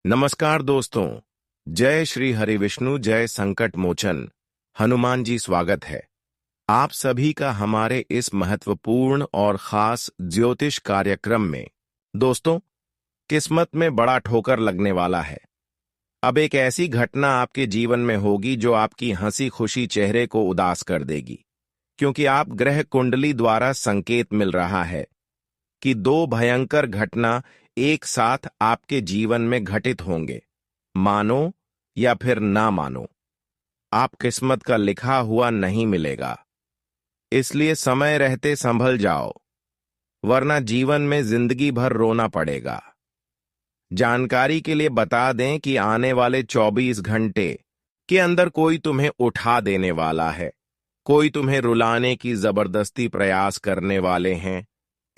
नमस्कार दोस्तों। जय श्री हरि विष्णु, जय संकट मोचन हनुमान जी। स्वागत है आप सभी का हमारे इस महत्वपूर्ण और खास ज्योतिष कार्यक्रम में। दोस्तों, किस्मत में बड़ा ठोकर लगने वाला है। अब एक ऐसी घटना आपके जीवन में होगी जो आपकी हंसी खुशी चेहरे को उदास कर देगी, क्योंकि आप ग्रह कुंडली द्वारा संकेत मिल रहा है कि दो भयंकर घटना एक साथ आपके जीवन में घटित होंगे। मानो या फिर ना मानो, आप किस्मत का लिखा हुआ नहीं मिलेगा। इसलिए समय रहते संभल जाओ, वरना जीवन में जिंदगी भर रोना पड़ेगा। जानकारी के लिए बता दें कि आने वाले 24 घंटे के अंदर कोई तुम्हें उठा देने वाला है, कोई तुम्हें रुलाने की जबरदस्ती प्रयास करने वाले हैं।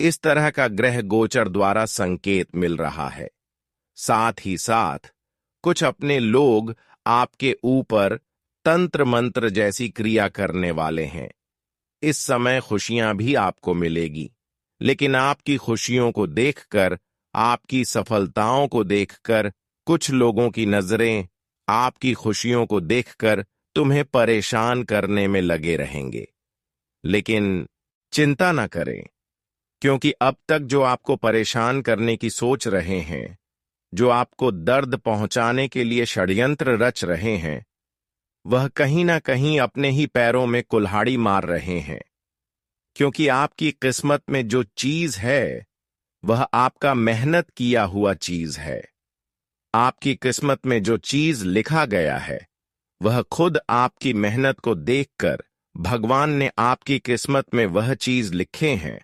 इस तरह का ग्रह गोचर द्वारा संकेत मिल रहा है। साथ ही साथ कुछ अपने लोग आपके ऊपर तंत्र मंत्र जैसी क्रिया करने वाले हैं। इस समय खुशियां भी आपको मिलेगी, लेकिन आपकी खुशियों को देखकर, आपकी सफलताओं को देखकर कुछ लोगों की नजरें आपकी खुशियों को देखकर तुम्हें परेशान करने में लगे रहेंगे। लेकिन चिंता न करें, क्योंकि अब तक जो आपको परेशान करने की सोच रहे हैं, जो आपको दर्द पहुंचाने के लिए षड्यंत्र रच रहे हैं, वह कहीं ना कहीं अपने ही पैरों में कुल्हाड़ी मार रहे हैं। क्योंकि आपकी किस्मत में जो चीज है वह आपका मेहनत किया हुआ चीज है। आपकी किस्मत में जो चीज लिखा गया है वह खुद आपकी मेहनत को देखकर भगवान ने आपकी किस्मत में वह चीज लिखे हैं,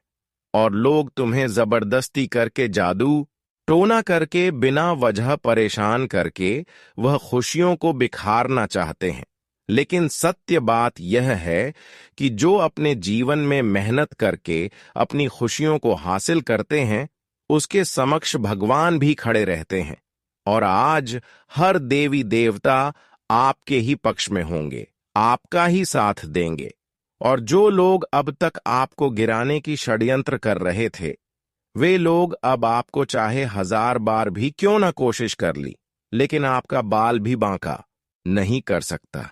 और लोग तुम्हें जबरदस्ती करके, जादू टोना करके, बिना वजह परेशान करके वह खुशियों को बिखारना चाहते हैं। लेकिन सत्य बात यह है कि जो अपने जीवन में मेहनत करके अपनी खुशियों को हासिल करते हैं, उसके समक्ष भगवान भी खड़े रहते हैं, और आज हर देवी देवता आपके ही पक्ष में होंगे, आपका ही साथ देंगे। और जो लोग अब तक आपको गिराने की षड्यंत्र कर रहे थे, वे लोग अब आपको चाहे 1000 बार भी क्यों ना कोशिश कर ली, लेकिन आपका बाल भी बांका नहीं कर सकता।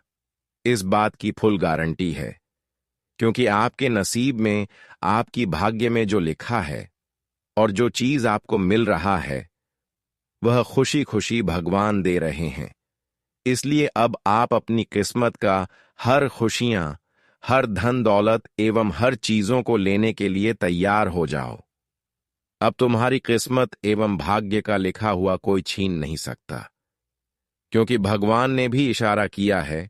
इस बात की फुल गारंटी है, क्योंकि आपके नसीब में, आपकी भाग्य में जो लिखा है और जो चीज आपको मिल रहा है, वह खुशी खुशी भगवान दे रहे हैं। इसलिए अब आप अपनी किस्मत का हर खुशियां, हर धन दौलत एवं हर चीजों को लेने के लिए तैयार हो जाओ। अब तुम्हारी किस्मत एवं भाग्य का लिखा हुआ कोई छीन नहीं सकता, क्योंकि भगवान ने भी इशारा किया है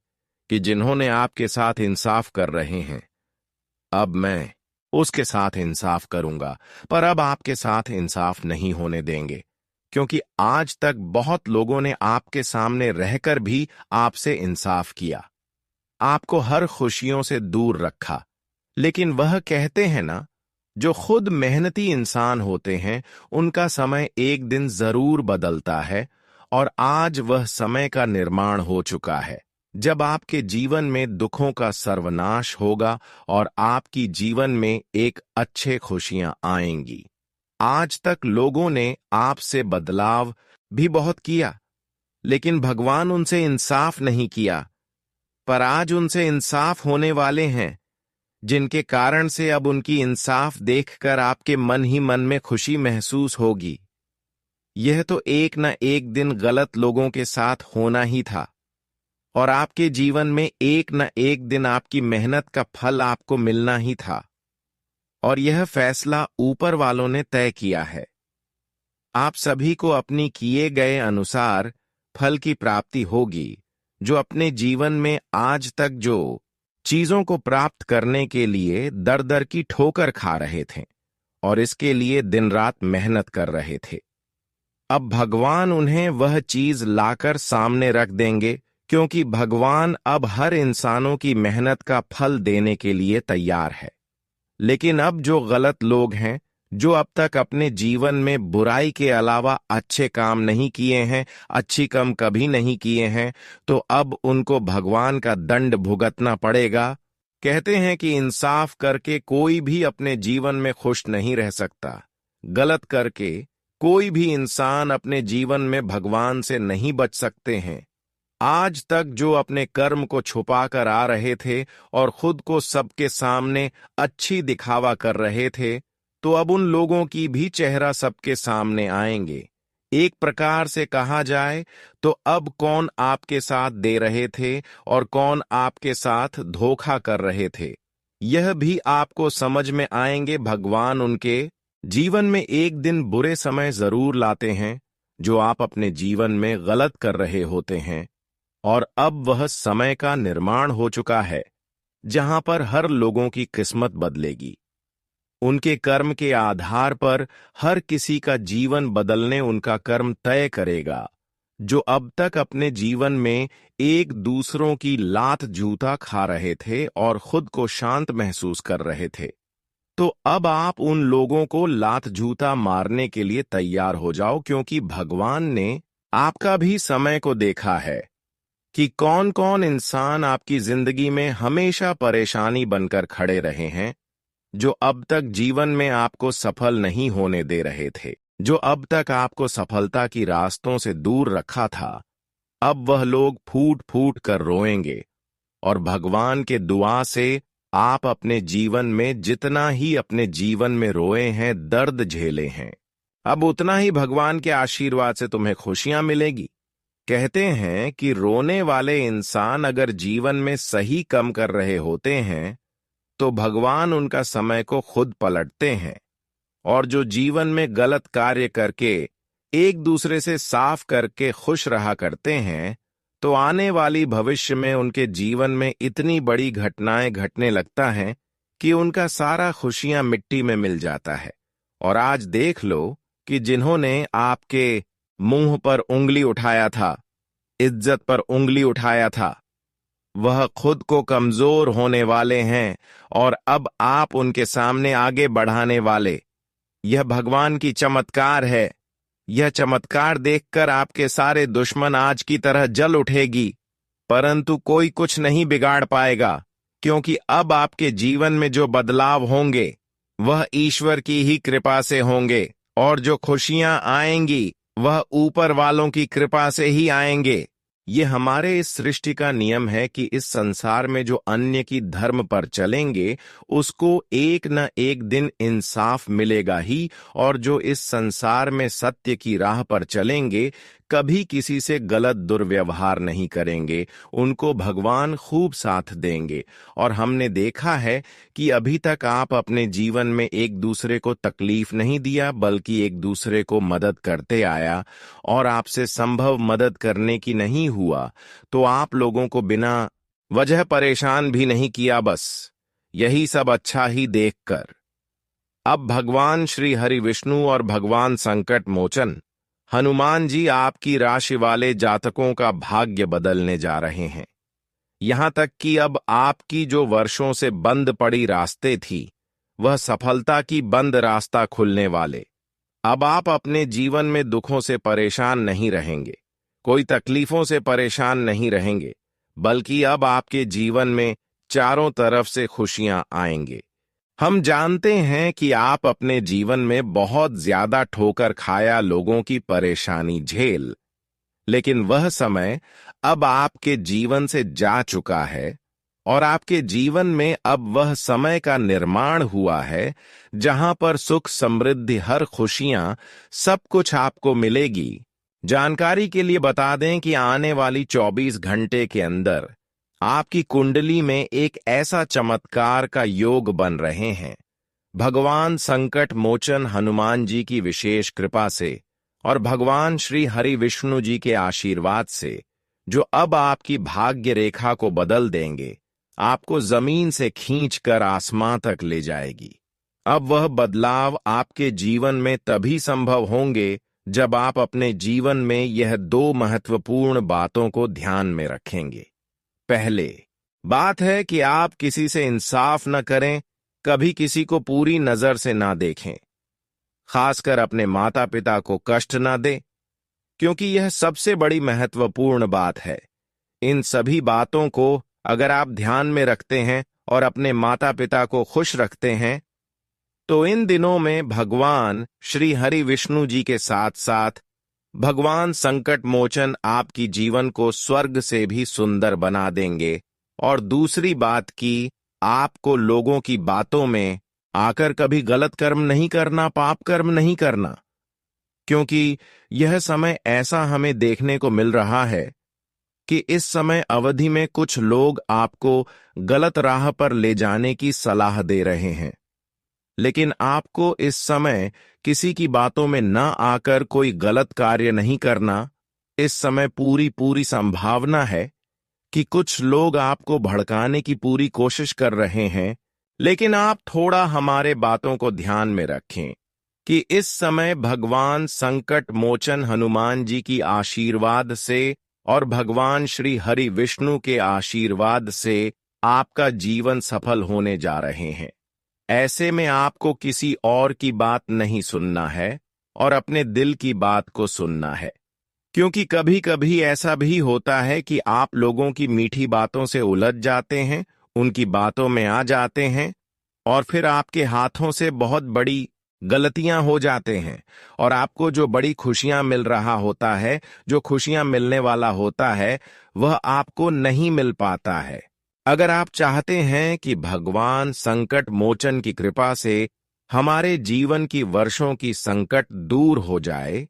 कि जिन्होंने आपके साथ इंसाफ कर रहे हैं, अब मैं उसके साथ इंसाफ करूंगा। पर अब आपके साथ इंसाफ नहीं होने देंगे, क्योंकि आज तक बहुत लोगों ने आपके सामने रहकर भी आपसे इंसाफ किया, आपको हर खुशियों से दूर रखा। लेकिन वह कहते हैं ना, जो खुद मेहनती इंसान होते हैं उनका समय एक दिन जरूर बदलता है, और आज वह समय का निर्माण हो चुका है, जब आपके जीवन में दुखों का सर्वनाश होगा और आपकी जीवन में एक अच्छे खुशियां आएंगी। आज तक लोगों ने आपसे बदलाव भी बहुत किया, लेकिन भगवान उनसे इंसाफ नहीं किया। पर आज उनसे इंसाफ होने वाले हैं, जिनके कारण से अब उनकी इंसाफ देखकर आपके मन ही मन में खुशी महसूस होगी। यह तो एक न एक दिन गलत लोगों के साथ होना ही था, और आपके जीवन में एक न एक दिन आपकी मेहनत का फल आपको मिलना ही था, और यह फैसला ऊपर वालों ने तय किया है। आप सभी को अपनी किए गए अनुसार फल की प्राप्ति होगी। जो अपने जीवन में आज तक जो चीजों को प्राप्त करने के लिए दर दर की ठोकर खा रहे थे और इसके लिए दिन रात मेहनत कर रहे थे, अब भगवान उन्हें वह चीज लाकर सामने रख देंगे, क्योंकि भगवान अब हर इंसानों की मेहनत का फल देने के लिए तैयार है। लेकिन अब जो गलत लोग हैं, जो अब तक अपने जीवन में बुराई के अलावा अच्छे काम नहीं किए हैं, अच्छी काम कभी नहीं किए हैं, तो अब उनको भगवान का दंड भुगतना पड़ेगा। कहते हैं कि इंसाफ करके कोई भी अपने जीवन में खुश नहीं रह सकता, गलत करके कोई भी इंसान अपने जीवन में भगवान से नहीं बच सकते हैं। आज तक जो अपने कर्म को छुपाकर आ रहे थे और खुद को सबके सामने अच्छी दिखावा कर रहे थे, तो अब उन लोगों की भी चेहरा सबके सामने आएंगे। एक प्रकार से कहा जाए तो अब कौन आपके साथ दे रहे थे और कौन आपके साथ धोखा कर रहे थे, यह भी आपको समझ में आएंगे। भगवान उनके जीवन में एक दिन बुरे समय जरूर लाते हैं जो आप अपने जीवन में गलत कर रहे होते हैं, और अब वह समय का निर्माण हो चुका है जहां पर हर लोगों की किस्मत बदलेगी। उनके कर्म के आधार पर हर किसी का जीवन बदलने उनका कर्म तय करेगा। जो अब तक अपने जीवन में एक दूसरों की लात जूता खा रहे थे और खुद को शांत महसूस कर रहे थे, तो अब आप उन लोगों को लात जूता मारने के लिए तैयार हो जाओ, क्योंकि भगवान ने आपका भी समय को देखा है कि कौन कौन इंसान आपकी जिंदगी में हमेशा परेशानी बनकर खड़े रहे हैं, जो अब तक जीवन में आपको सफल नहीं होने दे रहे थे, जो अब तक आपको सफलता की रास्तों से दूर रखा था। अब वह लोग फूट फूट कर रोएंगे, और भगवान के दुआ से आप अपने जीवन में जितना ही अपने जीवन में रोए हैं, दर्द झेले हैं, अब उतना ही भगवान के आशीर्वाद से तुम्हें खुशियां मिलेगी। कहते हैं कि रोने वाले इंसान अगर जीवन में सही कम कर रहे होते हैं तो भगवान उनका समय को खुद पलटते हैं, और जो जीवन में गलत कार्य करके एक दूसरे से साफ करके खुश रहा करते हैं, तो आने वाली भविष्य में उनके जीवन में इतनी बड़ी घटनाएं घटने लगता है कि उनका सारा खुशियां मिट्टी में मिल जाता है। और आज देख लो कि जिन्होंने आपके मुंह पर उंगली उठाया था, इज्जत पर उंगली उठाया था, वह खुद को कमजोर होने वाले हैं, और अब आप उनके सामने आगे बढ़ाने वाले। यह भगवान की चमत्कार है। यह चमत्कार देखकर आपके सारे दुश्मन आज की तरह जल उठेगी, परंतु कोई कुछ नहीं बिगाड़ पाएगा, क्योंकि अब आपके जीवन में जो बदलाव होंगे वह ईश्वर की ही कृपा से होंगे, और जो खुशियां आएंगी वह ऊपर वालों की कृपा से ही आएंगे। ये हमारे इस सृष्टि का नियम है कि इस संसार में जो अन्य की धर्म पर चलेंगे उसको एक न एक दिन इंसाफ मिलेगा ही, और जो इस संसार में सत्य की राह पर चलेंगे कभी किसी से गलत दुर्व्यवहार नहीं करेंगे, उनको भगवान खूब साथ देंगे। और हमने देखा है कि अभी तक आप अपने जीवन में एक दूसरे को तकलीफ नहीं दिया, बल्कि एक दूसरे को मदद करते आया, और आपसे संभव मदद करने की नहीं हुआ तो आप लोगों को बिना वजह परेशान भी नहीं किया, बस यही सब अच्छा ही देखकर। अब भगवान श्री हरि विष्णु और भगवान संकट मोचन हनुमान जी आपकी राशि वाले जातकों का भाग्य बदलने जा रहे हैं। यहां तक कि अब आपकी जो वर्षों से बंद पड़ी रास्ते थी, वह सफलता की बंद रास्ता खुलने वाले। अब आप अपने जीवन में दुखों से परेशान नहीं रहेंगे, कोई तकलीफों से परेशान नहीं रहेंगे, बल्कि अब आपके जीवन में चारों तरफ से खुशियां आएंगे। हम जानते हैं कि आप अपने जीवन में बहुत ज्यादा ठोकर खाया लोगों की परेशानी झेल, लेकिन वह समय अब आपके जीवन से जा चुका है, और आपके जीवन में अब वह समय का निर्माण हुआ है जहां पर सुख समृद्धि हर खुशियां सब कुछ आपको मिलेगी। जानकारी के लिए बता दें कि आने वाली 24 घंटे के अंदर आपकी कुंडली में एक ऐसा चमत्कार का योग बन रहे हैं, भगवान संकट मोचन हनुमान जी की विशेष कृपा से और भगवान श्री हरि विष्णु जी के आशीर्वाद से, जो अब आपकी भाग्य रेखा को बदल देंगे, आपको जमीन से खींचकर आसमां तक ले जाएगी। अब वह बदलाव आपके जीवन में तभी संभव होंगे जब आप अपने जीवन में यह दो महत्वपूर्ण बातों को ध्यान में रखेंगे। पहले बात है कि आप किसी से इंसाफ न करें, कभी किसी को पूरी नजर से ना देखें, खासकर अपने माता पिता को कष्ट ना दें, क्योंकि यह सबसे बड़ी महत्वपूर्ण बात है। इन सभी बातों को अगर आप ध्यान में रखते हैं और अपने माता पिता को खुश रखते हैं तो इन दिनों में भगवान श्री हरि विष्णु जी के साथ साथ भगवान संकट मोचन आपकी जीवन को स्वर्ग से भी सुंदर बना देंगे। और दूसरी बात कि आपको लोगों की बातों में आकर कभी गलत कर्म नहीं करना, पाप कर्म नहीं करना, क्योंकि यह समय ऐसा हमें देखने को मिल रहा है कि इस समय अवधि में कुछ लोग आपको गलत राह पर ले जाने की सलाह दे रहे हैं। लेकिन आपको इस समय किसी की बातों में न आकर कोई गलत कार्य नहीं करना। इस समय पूरी पूरी संभावना है कि कुछ लोग आपको भड़काने की पूरी कोशिश कर रहे हैं, लेकिन आप थोड़ा हमारे बातों को ध्यान में रखें कि इस समय भगवान संकट मोचन हनुमान जी की आशीर्वाद से और भगवान श्री हरि विष्णु के आशीर्वाद से आपका जीवन सफल होने जा रहे हैं। ऐसे में आपको किसी और की बात नहीं सुनना है और अपने दिल की बात को सुनना है, क्योंकि कभी कभी ऐसा भी होता है कि आप लोगों की मीठी बातों से उलझ जाते हैं, उनकी बातों में आ जाते हैं और फिर आपके हाथों से बहुत बड़ी गलतियां हो जाते हैं और आपको जो बड़ी खुशियां मिल रहा होता है, जो खुशियां मिलने वाला होता है, वह आपको नहीं मिल पाता है। अगर आप चाहते हैं कि भगवान संकट मोचन की कृपा से हमारे जीवन की वर्षों की संकट दूर हो जाए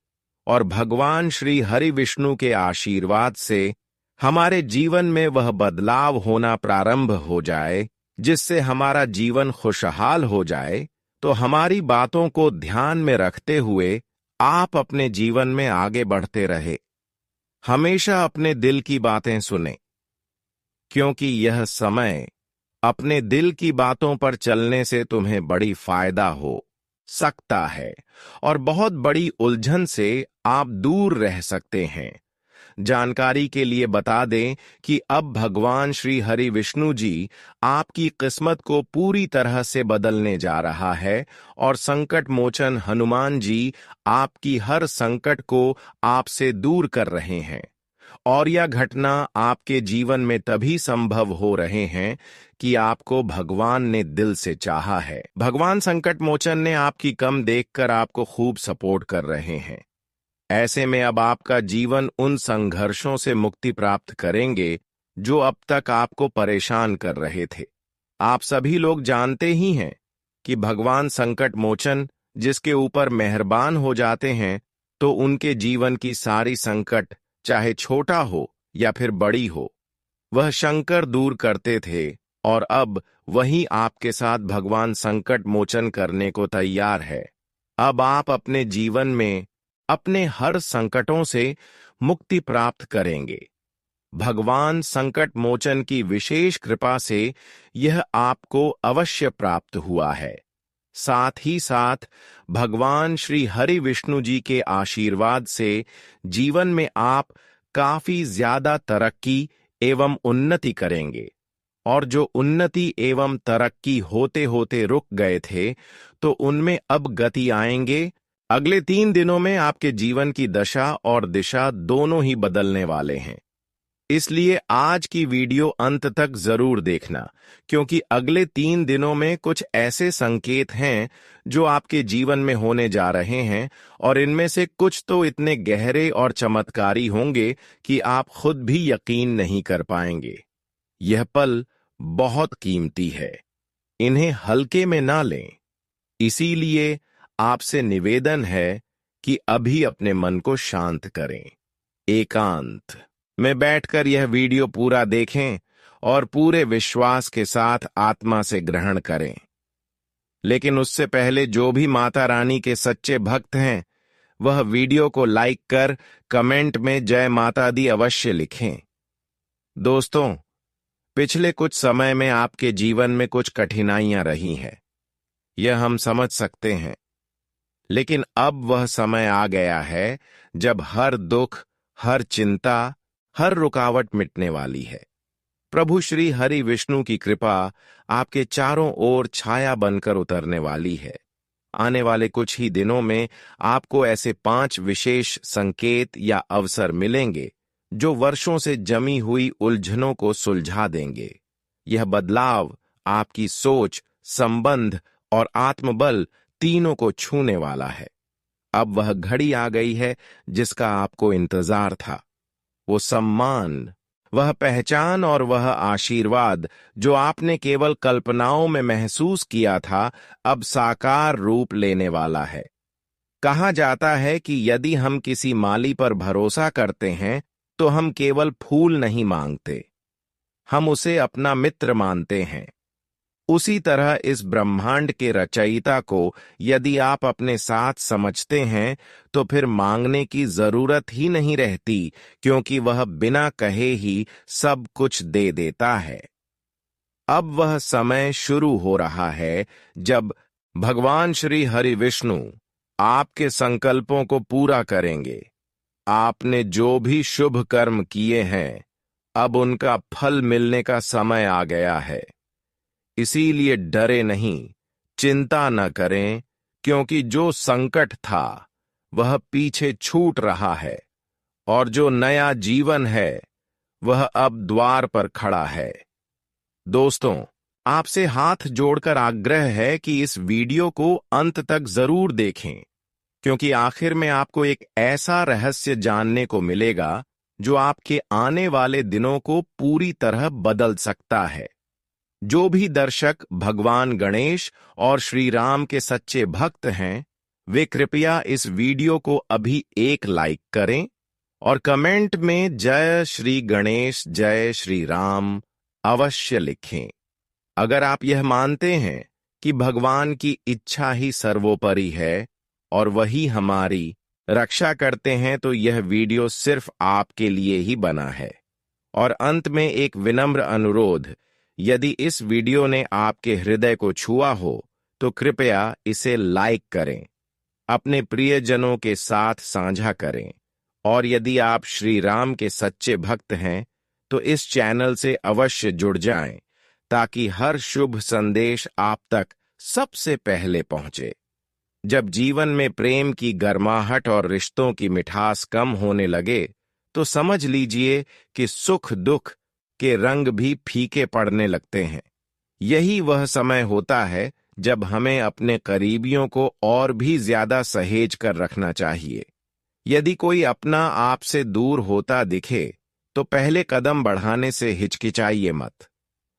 और भगवान श्री हरि विष्णु के आशीर्वाद से हमारे जीवन में वह बदलाव होना प्रारंभ हो जाए जिससे हमारा जीवन खुशहाल हो जाए, तो हमारी बातों को ध्यान में रखते हुए आप अपने जीवन में आगे बढ़ते रहे। हमेशा अपने दिल की बातें सुने, क्योंकि यह समय अपने दिल की बातों पर चलने से तुम्हें बड़ी फायदा हो सकता है और बहुत बड़ी उलझन से आप दूर रह सकते हैं। जानकारी के लिए बता दें कि अब भगवान श्री हरि विष्णु जी आपकी किस्मत को पूरी तरह से बदलने जा रहा है और संकट मोचन हनुमान जी आपकी हर संकट को आपसे दूर कर रहे हैं। और यह घटना आपके जीवन में तभी संभव हो रहे हैं कि आपको भगवान ने दिल से चाहा है। भगवान संकट मोचन ने आपकी कम देखकर आपको खूब सपोर्ट कर रहे हैं। ऐसे में अब आपका जीवन उन संघर्षों से मुक्ति प्राप्त करेंगे जो अब तक आपको परेशान कर रहे थे। आप सभी लोग जानते ही हैं कि भगवान संकट मोचन जिसके ऊपर मेहरबान हो जाते हैं तो उनके जीवन की सारी संकट, चाहे छोटा हो या फिर बड़ी हो, वह शंकर दूर करते थे और अब वही आपके साथ भगवान संकट मोचन करने को तैयार है। अब आप अपने जीवन में अपने हर संकटों से मुक्ति प्राप्त करेंगे। भगवान संकट मोचन की विशेष कृपा से यह आपको अवश्य प्राप्त हुआ है। साथ ही साथ भगवान श्री हरि विष्णु जी के आशीर्वाद से जीवन में आप काफी ज्यादा तरक्की एवं उन्नति करेंगे और जो उन्नति एवं तरक्की होते होते रुक गए थे तो उनमें अब गति आएंगे। अगले 3 दिनों में आपके जीवन की दशा और दिशा दोनों ही बदलने वाले हैं। इसलिए आज की वीडियो अंत तक जरूर देखना, क्योंकि अगले 3 दिनों में कुछ ऐसे संकेत हैं जो आपके जीवन में होने जा रहे हैं और इनमें से कुछ तो इतने गहरे और चमत्कारी होंगे कि आप खुद भी यकीन नहीं कर पाएंगे। यह पल बहुत कीमती है, इन्हें हल्के में ना लें। इसीलिए आपसे निवेदन है कि अभी अपने मन को शांत करें, एकांत में बैठकर यह वीडियो पूरा देखें और पूरे विश्वास के साथ आत्मा से ग्रहण करें। लेकिन उससे पहले जो भी माता रानी के सच्चे भक्त हैं वह वीडियो को लाइक कर कमेंट में जय माता दी अवश्य लिखें। दोस्तों, पिछले कुछ समय में आपके जीवन में कुछ कठिनाइयां रही हैं, यह हम समझ सकते हैं, लेकिन अब वह समय आ गया है जब हर दुख, हर चिंता, हर रुकावट मिटने वाली है। प्रभु श्री हरि विष्णु की कृपा आपके चारों ओर छाया बनकर उतरने वाली है। आने वाले कुछ ही दिनों में आपको ऐसे 5 विशेष संकेत या अवसर मिलेंगे जो वर्षों से जमी हुई उलझनों को सुलझा देंगे। यह बदलाव आपकी सोच, संबंध और आत्मबल तीनों को छूने वाला है। अब वह घड़ी आ गई है जिसका आपको इंतजार था। वो सम्मान, वह पहचान और वह आशीर्वाद जो आपने केवल कल्पनाओं में महसूस किया था, अब साकार रूप लेने वाला है। कहा जाता है कि यदि हम किसी माली पर भरोसा करते हैं तो हम केवल फूल नहीं मांगते, हम उसे अपना मित्र मानते हैं। उसी तरह इस ब्रह्मांड के रचयिता को यदि आप अपने साथ समझते हैं तो फिर मांगने की जरूरत ही नहीं रहती, क्योंकि वह बिना कहे ही सब कुछ दे देता है। अब वह समय शुरू हो रहा है जब भगवान श्री हरि विष्णु आपके संकल्पों को पूरा करेंगे। आपने जो भी शुभ कर्म किए हैं, अब उनका फल मिलने का समय आ गया है। इसीलिए डरे नहीं, चिंता न करें, क्योंकि जो संकट था वह पीछे छूट रहा है और जो नया जीवन है वह अब द्वार पर खड़ा है। दोस्तों, आपसे हाथ जोड़कर आग्रह है कि इस वीडियो को अंत तक जरूर देखें, क्योंकि आखिर में आपको एक ऐसा रहस्य जानने को मिलेगा जो आपके आने वाले दिनों को पूरी तरह बदल सकता है। जो भी दर्शक भगवान गणेश और श्री राम के सच्चे भक्त हैं, वे कृपया इस वीडियो को अभी एक लाइक करें और कमेंट में जय श्री गणेश, जय श्री राम अवश्य लिखें। अगर आप यह मानते हैं कि भगवान की इच्छा ही सर्वोपरि है और वही हमारी रक्षा करते हैं, तो यह वीडियो सिर्फ आपके लिए ही बना है। और अंत में एक विनम्र अनुरोध, यदि इस वीडियो ने आपके हृदय को छुआ हो तो कृपया इसे लाइक करें, अपने प्रियजनों के साथ साझा करें, और यदि आप श्री राम के सच्चे भक्त हैं तो इस चैनल से अवश्य जुड़ जाएं, ताकि हर शुभ संदेश आप तक सबसे पहले पहुंचे। जब जीवन में प्रेम की गर्माहट और रिश्तों की मिठास कम होने लगे तो समझ लीजिए कि सुख दुख के रंग भी फीके पड़ने लगते हैं। यही वह समय होता है जब हमें अपने करीबियों को और भी ज्यादा सहेज कर रखना चाहिए। यदि कोई अपना आपसे दूर होता दिखे तो पहले कदम बढ़ाने से हिचकिचाइए मत।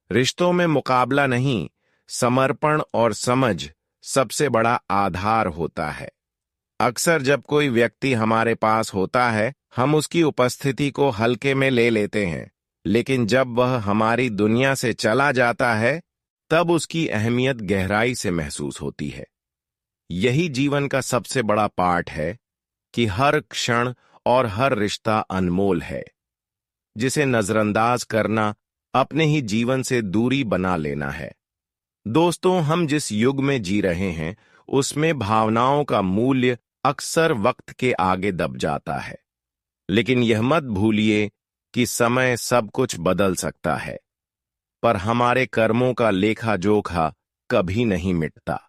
रिश्तों में मुकाबला नहीं, समर्पण और समझ सबसे बड़ा आधार होता है। अक्सर जब कोई व्यक्ति हमारे पास होता है, हम उसकी उपस्थिति को हल्के में ले लेते हैं, लेकिन जब वह हमारी दुनिया से चला जाता है तब उसकी अहमियत गहराई से महसूस होती है। यही जीवन का सबसे बड़ा पाठ है कि हर क्षण और हर रिश्ता अनमोल है, जिसे नजरअंदाज करना अपने ही जीवन से दूरी बना लेना है। दोस्तों, हम जिस युग में जी रहे हैं उसमें भावनाओं का मूल्य अक्सर वक्त के आगे दब जाता है, लेकिन यह मत भूलिए कि समय सब कुछ बदल सकता है, पर हमारे कर्मों का लेखा जोखा कभी नहीं मिटता।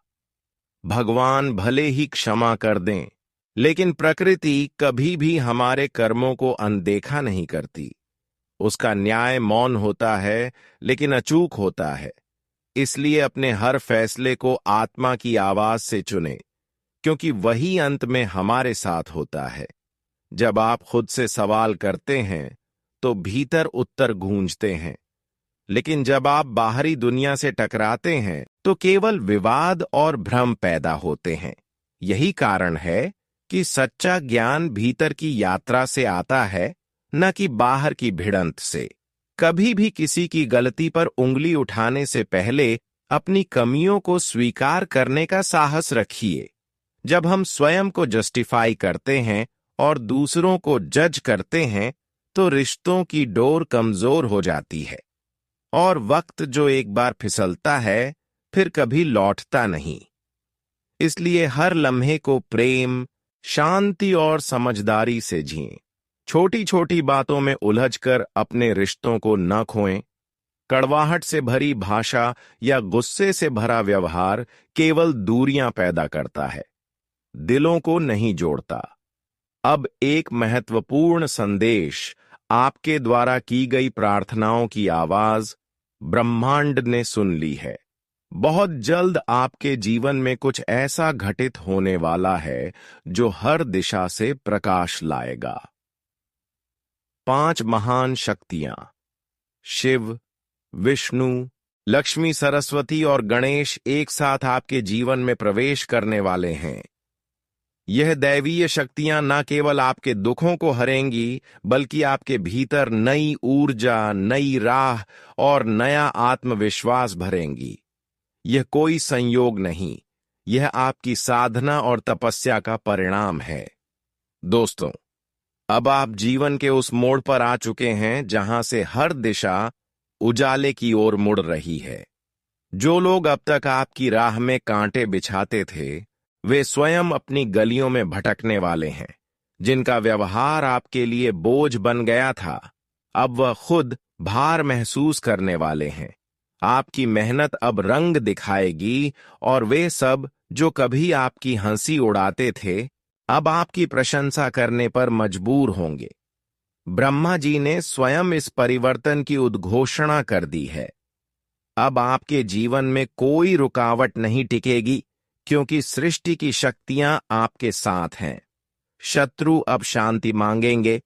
भगवान भले ही क्षमा कर दें, लेकिन प्रकृति कभी भी हमारे कर्मों को अनदेखा नहीं करती। उसका न्याय मौन होता है, लेकिन अचूक होता है। इसलिए अपने हर फैसले को आत्मा की आवाज से चुनें, क्योंकि वही अंत में हमारे साथ होता है। जब आप खुद से सवाल करते हैं तो भीतर उत्तर गूंजते हैं, लेकिन जब आप बाहरी दुनिया से टकराते हैं तो केवल विवाद और भ्रम पैदा होते हैं। यही कारण है कि सच्चा ज्ञान भीतर की यात्रा से आता है, न कि बाहर की भिड़ंत से। कभी भी किसी की गलती पर उंगली उठाने से पहले अपनी कमियों को स्वीकार करने का साहस रखिए। जब हम स्वयं को जस्टिफाई करते हैं और दूसरों को जज करते हैं तो रिश्तों की डोर कमजोर हो जाती है, और वक्त जो एक बार फिसलता है फिर कभी लौटता नहीं। इसलिए हर लम्हे को प्रेम, शांति और समझदारी से जिएं। छोटी छोटी बातों में उलझकर अपने रिश्तों को न खोएं। कड़वाहट से भरी भाषा या गुस्से से भरा व्यवहार केवल दूरियां पैदा करता है, दिलों को नहीं जोड़ता। अब एक महत्वपूर्ण संदेश आपके द्वारा की गई प्रार्थनाओं की आवाज ब्रह्मांड ने सुन ली है। बहुत जल्द आपके जीवन में कुछ ऐसा घटित होने वाला है जो हर दिशा से प्रकाश लाएगा। 5 महान शक्तियां शिव, विष्णु, लक्ष्मी, सरस्वती और गणेश एक साथ आपके जीवन में प्रवेश करने वाले हैं। यह दैवीय शक्तियां न केवल आपके दुखों को हरेंगी, बल्कि आपके भीतर नई ऊर्जा, नई राह और नया आत्मविश्वास भरेंगी। यह कोई संयोग नहीं, यह आपकी साधना और तपस्या का परिणाम है। दोस्तों, अब आप जीवन के उस मोड़ पर आ चुके हैं जहां से हर दिशा उजाले की ओर मुड़ रही है। जो लोग अब तक आपकी राह में कांटे बिछाते थे, वे स्वयं अपनी गलियों में भटकने वाले हैं। जिनका व्यवहार आपके लिए बोझ बन गया था, अब वह खुद भार महसूस करने वाले हैं। आपकी मेहनत अब रंग दिखाएगी और वे सब जो कभी आपकी हंसी उड़ाते थे, अब आपकी प्रशंसा करने पर मजबूर होंगे। ब्रह्मा जी ने स्वयं इस परिवर्तन की उद्घोषणा कर दी है। अब आपके जीवन में कोई रुकावट नहीं टिकेगी, क्योंकि सृष्टि की शक्तियां आपके साथ हैं। शत्रु अब शांति मांगेंगे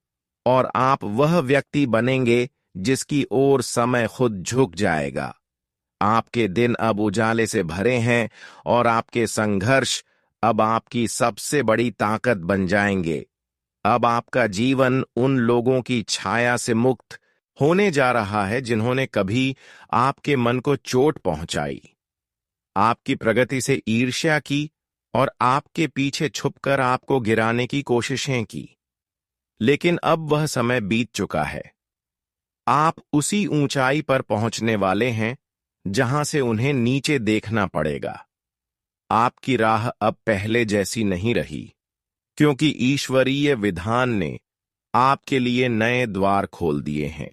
और आप वह व्यक्ति बनेंगे जिसकी ओर समय खुद झुक जाएगा। आपके दिन अब उजाले से भरे हैं और आपके संघर्ष अब आपकी सबसे बड़ी ताकत बन जाएंगे। अब आपका जीवन उन लोगों की छाया से मुक्त होने जा रहा है जिन्होंने कभी आपके मन को चोट पहुंचाई, आपकी प्रगति से ईर्ष्या की और आपके पीछे छुपकर आपको गिराने की कोशिशें की। लेकिन अब वह समय बीत चुका है। आप उसी ऊंचाई पर पहुंचने वाले हैं जहां से उन्हें नीचे देखना पड़ेगा। आपकी राह अब पहले जैसी नहीं रही, क्योंकि ईश्वरीय विधान ने आपके लिए नए द्वार खोल दिए हैं।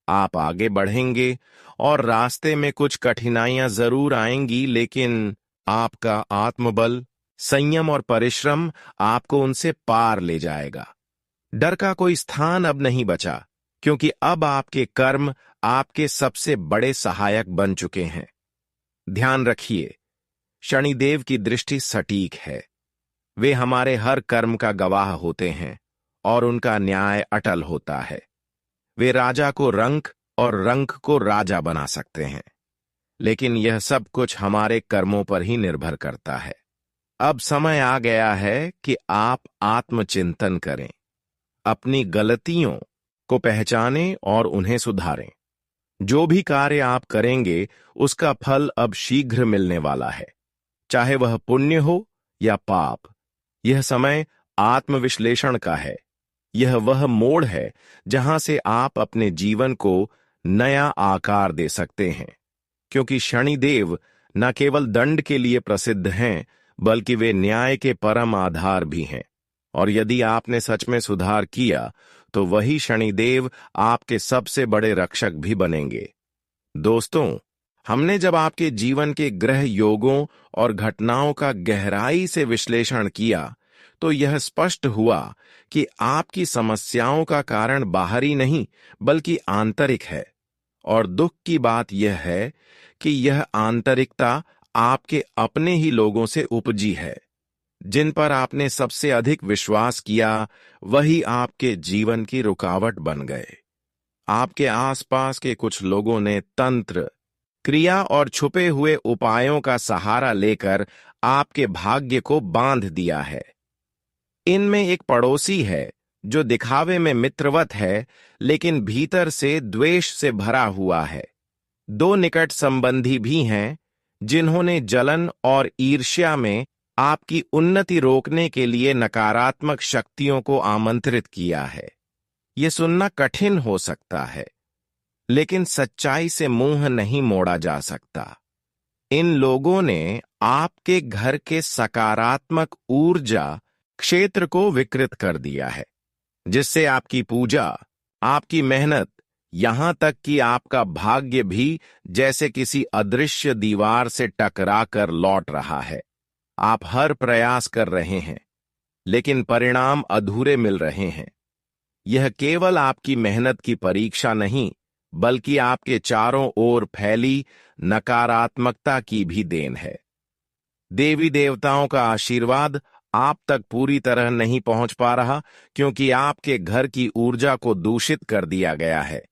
आप आगे बढ़ेंगे और रास्ते में कुछ कठिनाइयां जरूर आएंगी, लेकिन आपका आत्मबल, संयम और परिश्रम आपको उनसे पार ले जाएगा। डर का कोई स्थान अब नहीं बचा, क्योंकि अब आपके कर्म आपके सबसे बड़े सहायक बन चुके हैं। ध्यान रखिए, शनिदेव की दृष्टि सटीक है। वे हमारे हर कर्म का गवाह होते हैं और उनका न्याय अटल होता है। वे राजा को रंक और रंक को राजा बना सकते हैं, लेकिन यह सब कुछ हमारे कर्मों पर ही निर्भर करता है। अब समय आ गया है कि आप आत्मचिंतन करें, अपनी गलतियों को पहचानें और उन्हें सुधारें। जो भी कार्य आप करेंगे, उसका फल अब शीघ्र मिलने वाला है, चाहे वह पुण्य हो या पाप। यह समय आत्मविश्लेषण का है। यह वह मोड़ है जहां से आप अपने जीवन को नया आकार दे सकते हैं, क्योंकि शनिदेव न केवल दंड के लिए प्रसिद्ध हैं, बल्कि वे न्याय के परम आधार भी हैं। और यदि आपने सच में सुधार किया, तो वही शनिदेव आपके सबसे बड़े रक्षक भी बनेंगे। दोस्तों, हमने जब आपके जीवन के ग्रह योगों और घटनाओं का गहराई से विश्लेषण किया, तो यह स्पष्ट हुआ कि आपकी समस्याओं का कारण बाहरी नहीं, बल्कि आंतरिक है। और दुख की बात यह है कि यह आंतरिकता आपके अपने ही लोगों से उपजी है। जिन पर आपने सबसे अधिक विश्वास किया, वही आपके जीवन की रुकावट बन गए। आपके आसपास के कुछ लोगों ने तंत्र, क्रिया और छुपे हुए उपायों का सहारा लेकर आपके भाग्य को बांध दिया है। इनमें एक पड़ोसी है जो दिखावे में मित्रवत है, लेकिन भीतर से द्वेष से भरा हुआ है। 2 निकट संबंधी भी हैं जिन्होंने जलन और ईर्ष्या में आपकी उन्नति रोकने के लिए नकारात्मक शक्तियों को आमंत्रित किया है। यह सुनना कठिन हो सकता है, लेकिन सच्चाई से मुंह नहीं मोड़ा जा सकता। इन लोगों ने आपके घर के सकारात्मक ऊर्जा क्षेत्र को विकृत कर दिया है, जिससे आपकी पूजा, आपकी मेहनत, यहां तक कि आपका भाग्य भी जैसे किसी अदृश्य दीवार से टकराकर लौट रहा है। आप हर प्रयास कर रहे हैं, लेकिन परिणाम अधूरे मिल रहे हैं। यह केवल आपकी मेहनत की परीक्षा नहीं, बल्कि आपके चारों ओर फैली नकारात्मकता की भी देन है। देवी देवताओं का आशीर्वाद आप तक पूरी तरह नहीं पहुंच पा रहा क्योंकि आपके घर की ऊर्जा को दूषित कर दिया गया है।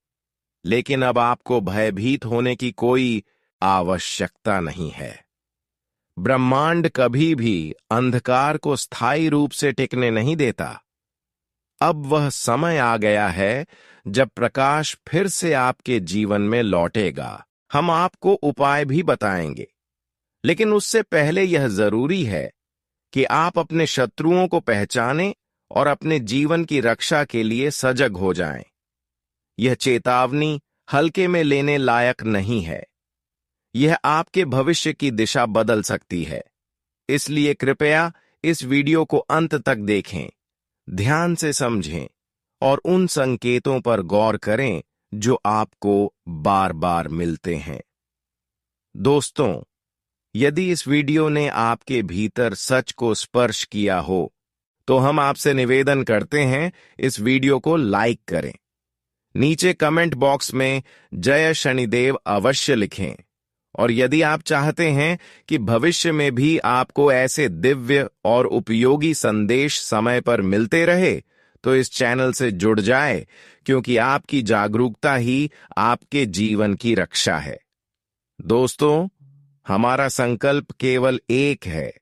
लेकिन अब आपको भयभीत होने की कोई आवश्यकता नहीं है। ब्रह्मांड कभी भी अंधकार को स्थायी रूप से टिकने नहीं देता। अब वह समय आ गया है जब प्रकाश फिर से आपके जीवन में लौटेगा। हम आपको उपाय भी बताएंगे, लेकिन उससे पहले यह जरूरी है कि आप अपने शत्रुओं को पहचानें और अपने जीवन की रक्षा के लिए सजग हो जाएं। यह चेतावनी हल्के में लेने लायक नहीं है। यह आपके भविष्य की दिशा बदल सकती है। इसलिए कृपया इस वीडियो को अंत तक देखें, ध्यान से समझें और उन संकेतों पर गौर करें जो आपको बार बार मिलते हैं। दोस्तों, यदि इस वीडियो ने आपके भीतर सच को स्पर्श किया हो, तो हम आपसे निवेदन करते हैं इस वीडियो को लाइक करें। नीचे कमेंट बॉक्स में जय शनिदेव अवश्य लिखें। और यदि आप चाहते हैं कि भविष्य में भी आपको ऐसे दिव्य और उपयोगी संदेश समय पर मिलते रहे, तो इस चैनल से जुड़ जाए, क्योंकि आपकी जागरूकता ही आपके जीवन की रक्षा है। दोस्तों, हमारा संकल्प केवल एक है,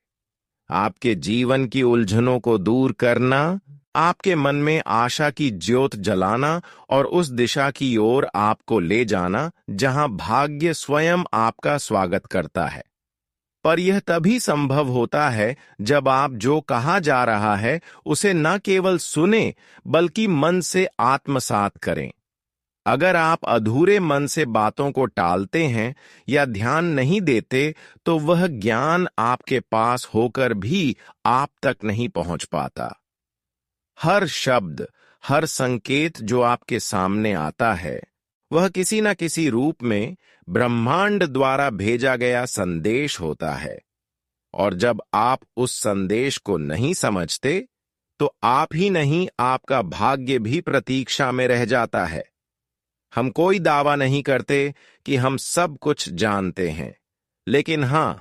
आपके जीवन की उलझनों को दूर करना, आपके मन में आशा की ज्योत जलाना और उस दिशा की ओर आपको ले जाना जहां भाग्य स्वयं आपका स्वागत करता है। पर यह तभी संभव होता है जब आप जो कहा जा रहा है उसे न केवल सुने बल्कि मन से आत्मसात करें। अगर आप अधूरे मन से बातों को टालते हैं या ध्यान नहीं देते, तो वह ज्ञान आपके पास होकर भी आप तक नहीं पहुंच पाता। हर शब्द, हर संकेत जो आपके सामने आता है, वह किसी न किसी रूप में ब्रह्मांड द्वारा भेजा गया संदेश होता है। और जब आप उस संदेश को नहीं समझते, तो आप ही नहीं, आपका भाग्य भी प्रतीक्षा में रह जाता है। हम कोई दावा नहीं करते कि हम सब कुछ जानते हैं, लेकिन हां,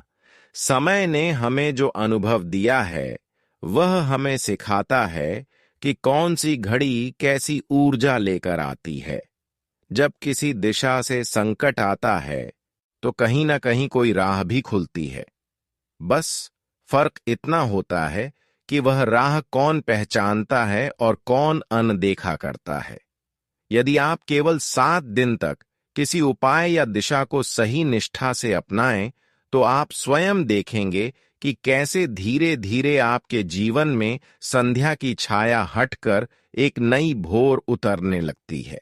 समय ने हमें जो अनुभव दिया है, वह हमें सिखाता है कि कौन सी घड़ी कैसी ऊर्जा लेकर आती है। जब किसी दिशा से संकट आता है, तो कहीं ना कहीं कोई राह भी खुलती है। बस फर्क इतना होता है कि वह राह कौन पहचानता है और कौन अनदेखा करता है। यदि आप केवल 7 दिन तक किसी उपाय या दिशा को सही निष्ठा से अपनाएं, तो आप स्वयं देखेंगे कि कैसे धीरे धीरे आपके जीवन में संध्या की छाया हटकर एक नई भोर उतरने लगती है।